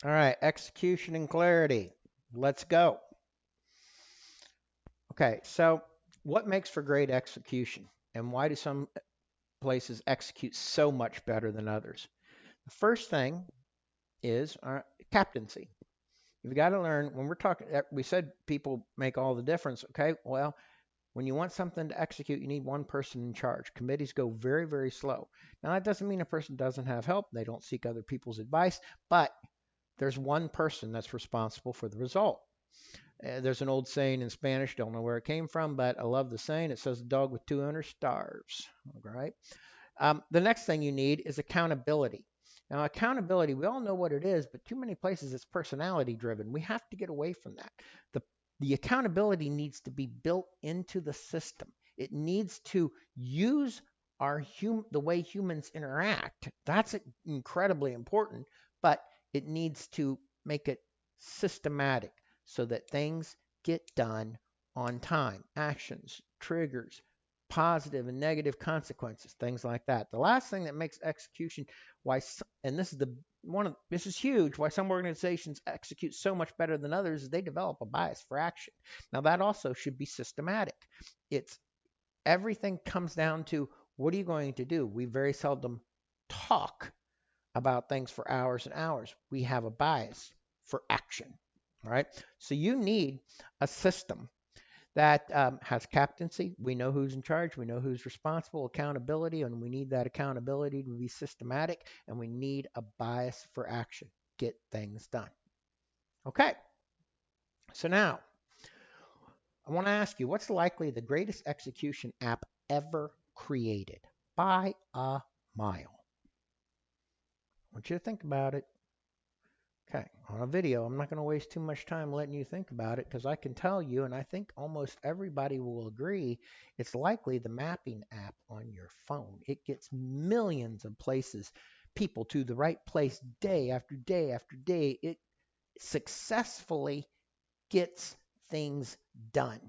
All right, execution and clarity. Let's go. Okay, so what makes for great execution, and why do some places execute so much better than others? The first thing is captaincy. You've got to learn when we're talking, we said people make all the difference. Okay, well, when you want something to execute, you need one person in charge. Committees go very, very slow. Now, that doesn't mean a person doesn't have help. They don't seek other people's advice, but there's one person that's responsible for the result. There's an old saying in Spanish, don't know where it came from, but I love the saying. It says, "The dog with two owners starves." All right. The next thing you need is accountability. Now, accountability, we all know what it is, but too many places it's personality driven. We have to get away from that. The, the accountability needs to be built into the system. It needs to use the way humans interact. That's incredibly important, but it needs to make it systematic so that things get done on time. Actions, triggers, positive and negative consequences, things like that. The last thing that makes execution why, and this is the one of this is huge, why some organizations execute so much better than others is they develop a bias for action. Now that also should be systematic. It's everything comes down to what are you going to do? We very seldom talk about things for hours and hours. We have a bias for action. All right. So you need a system that has captaincy. We know who's in charge. We know who's responsible, accountability, and we need that accountability to be systematic, and we need a bias for action. Get things done. Okay, so now I want to ask you what's likely the greatest execution app ever created by a mile? I want you to think about it. Okay, on a video, I'm not going to waste too much time letting you think about it because I can tell you, and I think almost everybody will agree, it's likely the mapping app on your phone. It gets millions of places, people to the right place day after day after day. It successfully gets things done.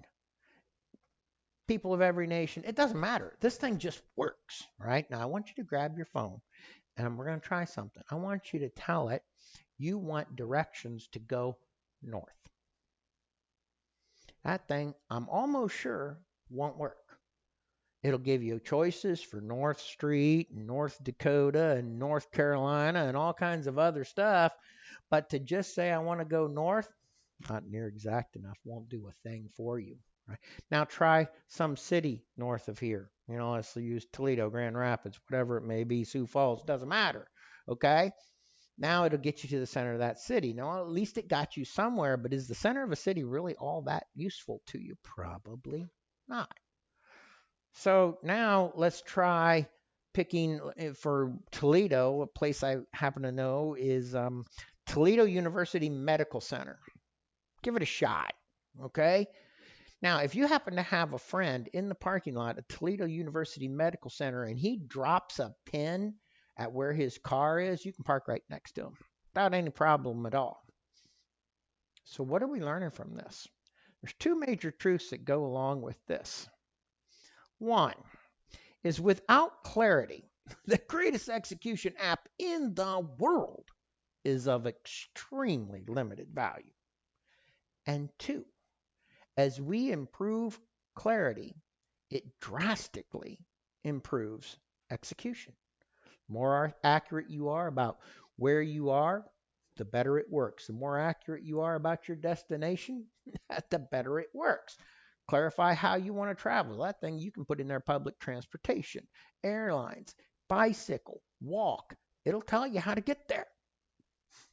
People of every nation, it doesn't matter. This thing just works, right? Now, I want you to grab your phone and we're going to try something. I want you to tell it you want directions to go north. That thing, I'm almost sure, won't work. It'll give you choices for North Street, and North Dakota, and North Carolina, and all kinds of other stuff. But to just say, I want to go north, not near exact enough, won't do a thing for you. Right? Now try some city north of here. Let's use Toledo, Grand Rapids, whatever it may be, Sioux Falls, doesn't matter. Okay? Now it'll get you to the center of that city. Now, at least it got you somewhere, but is the center of a city really all that useful to you? Probably not. So now let's try picking for Toledo. A place I happen to know is Toledo University Medical Center. Give it a shot. Okay. Now, if you happen to have a friend in the parking lot at Toledo University Medical Center and he drops a pin at where his car is, you can park right next to him without any problem at all. So, what are we learning from this? There's two major truths that go along with this. One is without clarity, the greatest execution app in the world is of extremely limited value. And two, as we improve clarity, it drastically improves execution. The more accurate you are about where you are, the better it works. The more accurate you are about your destination, the better it works. Clarify how you want to travel. That thing you can put in there public transportation, airlines, bicycle, walk. It'll tell you how to get there.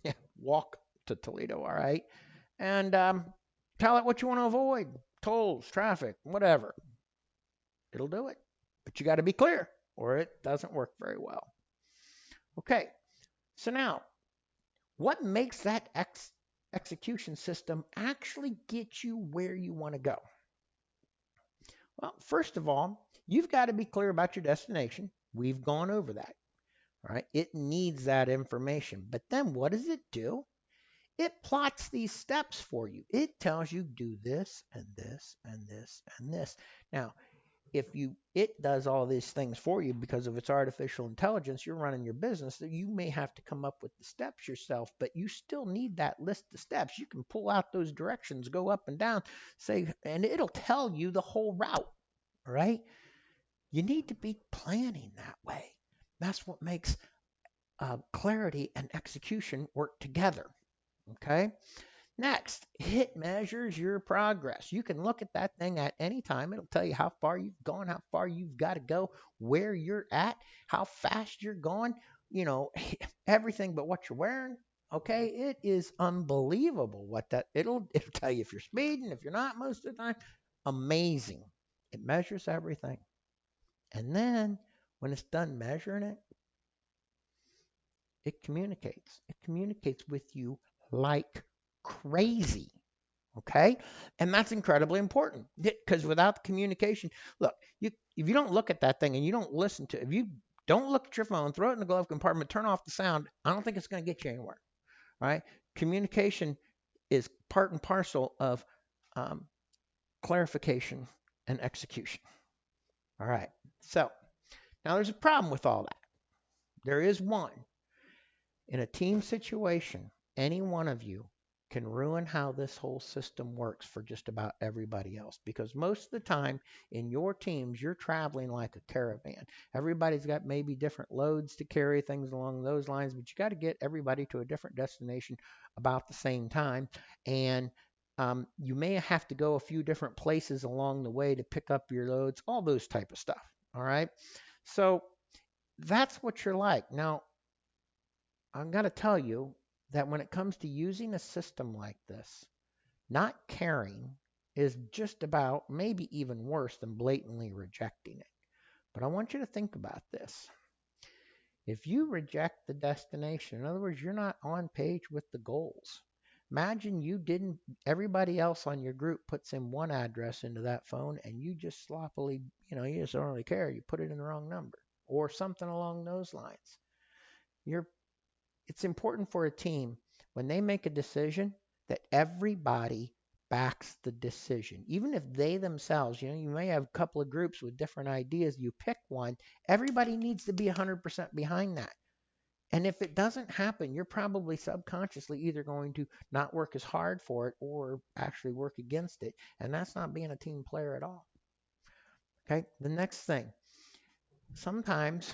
Yeah, walk to Toledo, all right? And tell it what you want to avoid tolls, traffic, whatever. It'll do it. But you got to be clear or it doesn't work very well. Okay, so now what makes that execution system actually get you where you want to go? Well, first of all, you've got to be clear about your destination. We've gone over that. All right, it needs that information. But then what does it do? It plots these steps for you. It tells you do this and this and this and this. Now, it does all these things for you because of its artificial intelligence, you're running your business, that you may have to come up with the steps yourself, but you still need that list of steps. You can pull out those directions, go up and down, say, and it'll tell you the whole route. All right. You need to be planning that way. That's what makes clarity and execution work together. Okay. Next, it measures your progress. You can look at that thing at any time. It'll tell you how far you've gone, how far you've got to go, where you're at, how fast you're going, you know, everything but what you're wearing. Okay, it is unbelievable what that it'll tell you if you're speeding, if you're not most of the time. Amazing. It measures everything. And then when it's done measuring it, it communicates. It communicates with you like crazy. Okay. And that's incredibly important because without the communication, look, if you don't look at that thing and you don't listen to, if you don't look at your phone, throw it in the glove compartment, turn off the sound, I don't think it's going to get you anywhere. Right. Communication is part and parcel of um, clarification and execution. All right. So now there's a problem with all that. There is one. In a team situation, any one of you can ruin how this whole system works for just about everybody else because most of the time in your teams, you're traveling like a caravan. Everybody's got maybe different loads to carry, things along those lines, but you got to get everybody to a different destination about the same time. And you may have to go a few different places along the way to pick up your loads, all those type of stuff. All right. So that's what you're like. Now, I'm going to tell you that when it comes to using a system like this, not caring is just about maybe even worse than blatantly rejecting it. But I want you to think about this. If you reject the destination, in other words, you're not on page with the goals. Imagine you didn't, everybody else on your group puts in one address into that phone and you just sloppily, you just don't really care. You put it in the wrong number or something along those lines. You're It's important for a team when they make a decision that everybody backs the decision. Even if they themselves, you may have a couple of groups with different ideas, you pick one, everybody needs to be 100% behind that. And if it doesn't happen, you're probably subconsciously either going to not work as hard for it or actually work against it. And that's not being a team player at all. Okay. The next thing, sometimes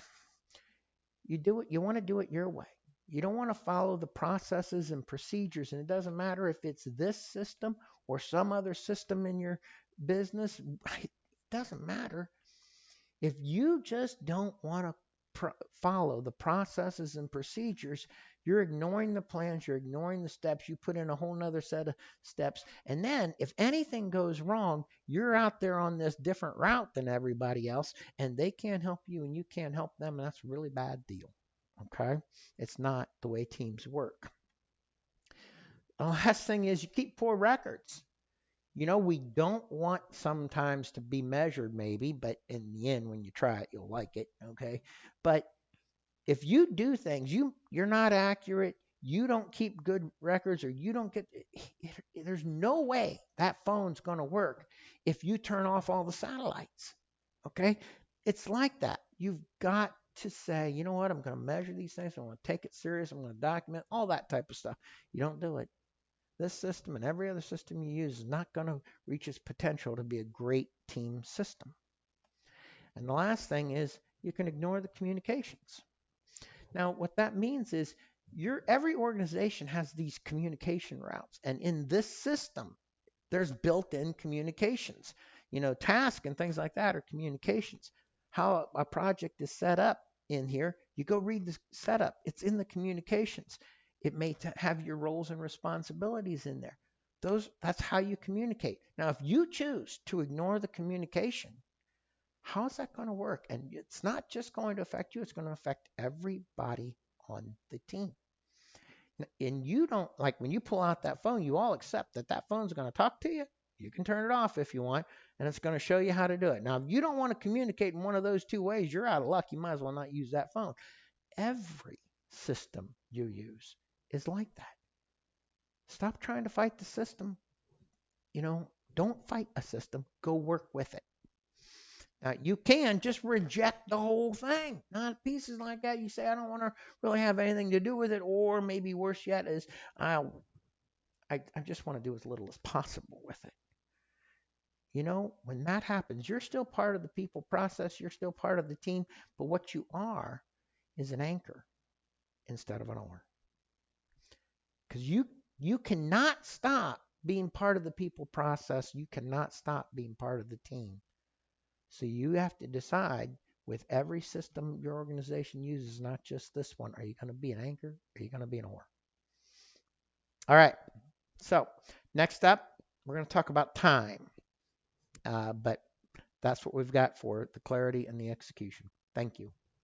you want to do it your way. You don't want to follow the processes and procedures, and it doesn't matter if it's this system or some other system in your business. It doesn't matter. If you just don't want to follow the processes and procedures, you're ignoring the plans, you're ignoring the steps, you put in a whole nother set of steps. And then if anything goes wrong, you're out there on this different route than everybody else, and they can't help you and you can't help them, and that's a really bad deal. Okay? It's not the way teams work. The last thing is you keep poor records. We don't want sometimes to be measured maybe, but in the end, when you try it, you'll like it. Okay. But if you do things, you're not accurate, you don't keep good records, or you don't get, there's no way that phone's going to work if you turn off all the satellites. Okay. It's like that. You've got to say, you know what, I'm going to measure these things. I'm going to take it serious. I'm going to document all that type of stuff. You don't do it. This system and every other system you use is not going to reach its potential to be a great team system. And the last thing is you can ignore the communications. Now, what that means is every organization has these communication routes. And in this system, there's built-in communications. Tasks and things like that are communications. How a project is set up in here, you go read the setup. It's in the communications. It may have your roles and responsibilities in there. That's how you communicate. Now, if you choose to ignore the communication, how's that going to work? And it's not just going to affect you, it's going to affect everybody on the team. And you don't, like when you pull out that phone, you all accept that that phone's going to talk to you. You can turn it off if you want, and it's going to show you how to do it. Now, if you don't want to communicate in one of those two ways, you're out of luck. You might as well not use that phone. Every system you use is like that. Stop trying to fight the system. Don't fight a system. Go work with it. Now, you can just reject the whole thing, not pieces like that. You say, I don't want to really have anything to do with it, or maybe worse yet is, I, I just want to do as little as possible with it. You know, when that happens, you're still part of the people process, you're still part of the team, but what you are is an anchor instead of an oar. Because you cannot stop being part of the people process, you cannot stop being part of the team. So you have to decide with every system your organization uses, not just this one, are you going to be an anchor? Or are you going to be an oar? All right. So next up, we're going to talk about time. But that's what we've got for the clarity and the execution. Thank you.